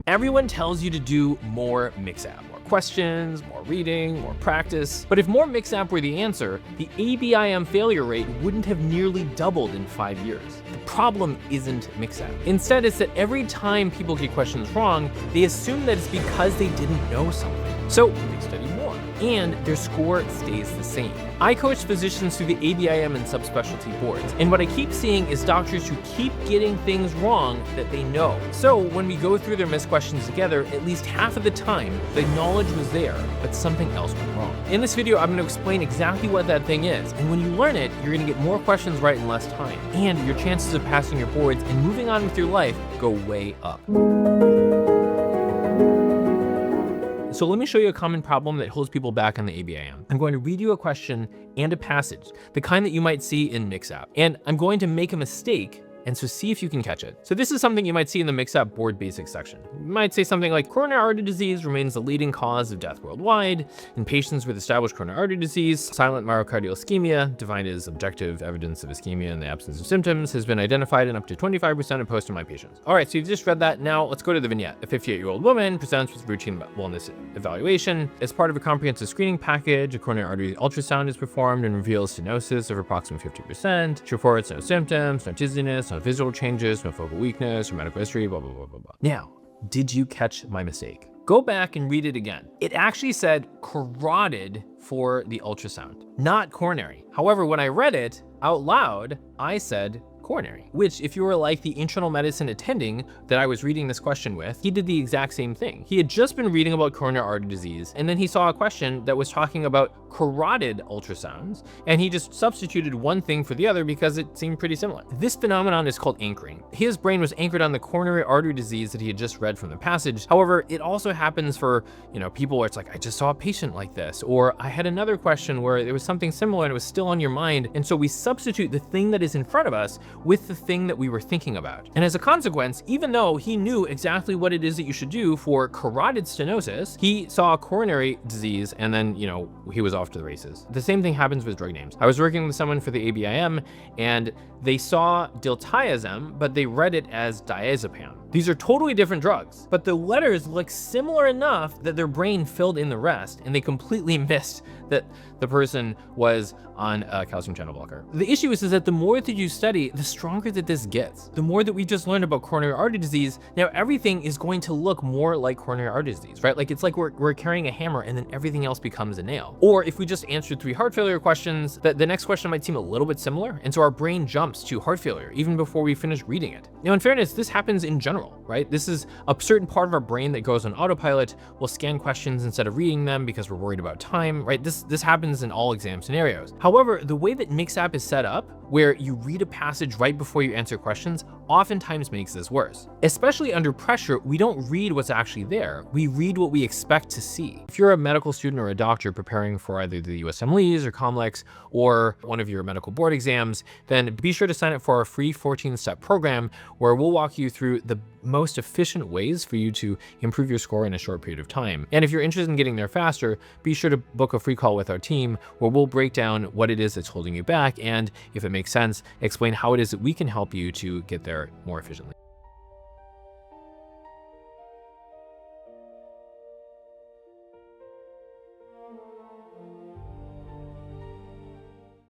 Everyone tells you to do more mix-app, more questions, more reading, more practice. But if more mix-app were the answer, the ABIM failure rate wouldn't have nearly doubled in 5 years. The problem isn't mix-app. Instead, it's that every time people get questions wrong, they assume that it's because they didn't know something. So they study more, and their score stays the same. I coach physicians through the ABIM and subspecialty boards, and what I keep seeing is doctors who keep getting things wrong that they know. So when we go through their missed questions together, at least half of the time, the knowledge was there, but something else went wrong. In this video, I'm gonna explain exactly what that thing is, and when you learn it, you're gonna get more questions right in less time, and your chances of passing your boards and moving on with your life go way up. So let me show you a common problem that holds people back on the ABIM. I'm going to read you a question and a passage, the kind that you might see in mix-app, and I'm going to make a mistake, and so see if you can catch it. So this is something you might see in the mix-app board basics section. You might say something like, coronary artery disease remains the leading cause of death worldwide. In patients with established coronary artery disease, silent myocardial ischemia, defined as objective evidence of ischemia in the absence of symptoms, has been identified in up to 25% of post-MI patients. All right, so you've just read that. Now let's go to the vignette. A 58-year-old woman presents with routine wellness evaluation. As part of a comprehensive screening package, a coronary artery ultrasound is performed and reveals stenosis of approximately 50%. She reports no symptoms, no dizziness, no visual changes, no focal weakness, or medical history, blah, blah, blah, blah, blah. Now, did you catch my mistake? Go back and read it again. It actually said carotid for the ultrasound, not coronary. However, when I read it out loud, I said coronary, which if you were like the internal medicine attending that I was reading this question with, he did the exact same thing. He had just been reading about coronary artery disease, and then he saw a question that was talking about carotid ultrasounds, and he just substituted one thing for the other because it seemed pretty similar. This phenomenon is called anchoring. His brain was anchored on the coronary artery disease that he had just read from the passage. However, it also happens for, people where it's like, I just saw a patient like this, or I had another question where there was something similar and it was still on your mind. And so we substitute the thing that is in front of us with the thing that we were thinking about. And as a consequence, even though he knew exactly what it is that you should do for carotid stenosis, he saw coronary disease and then, he was off to the races. The same thing happens with drug names. I was working with someone for the ABIM and they saw diltiazem, but they read it as diazepam. These are totally different drugs, but the letters look similar enough that their brain filled in the rest and they completely missed that the person was on a calcium channel blocker. The issue is that the more that you study, the stronger that this gets. The more that we just learned about coronary artery disease, now everything is going to look more like coronary artery disease, right? Like it's like we're carrying a hammer and then everything else becomes a nail. Or if we just answered 3 heart failure questions, the next question might seem a little bit similar, and so our brain jumps to heart failure even before we finish reading it. Now in fairness, this happens in general, right? This is a certain part of our brain that goes on autopilot. We'll scan questions instead of reading them because we're worried about time, right? This happens in all exam scenarios. However, the way that mix-app is set up, where you read a passage right before you answer questions, oftentimes makes this worse. Especially under pressure, we don't read what's actually there. We read what we expect to see. If you're a medical student or a doctor preparing for either the USMLEs or COMLEX or one of your medical board exams, then be sure to sign up for our free 14-step program where we'll walk you through the most efficient ways for you to improve your score in a short period of time. And if you're interested in getting there faster, be sure to book a free call with our team where we'll break down what it is that's holding you back and, if it makes sense, explain how it is that we can help you to get there more efficiently.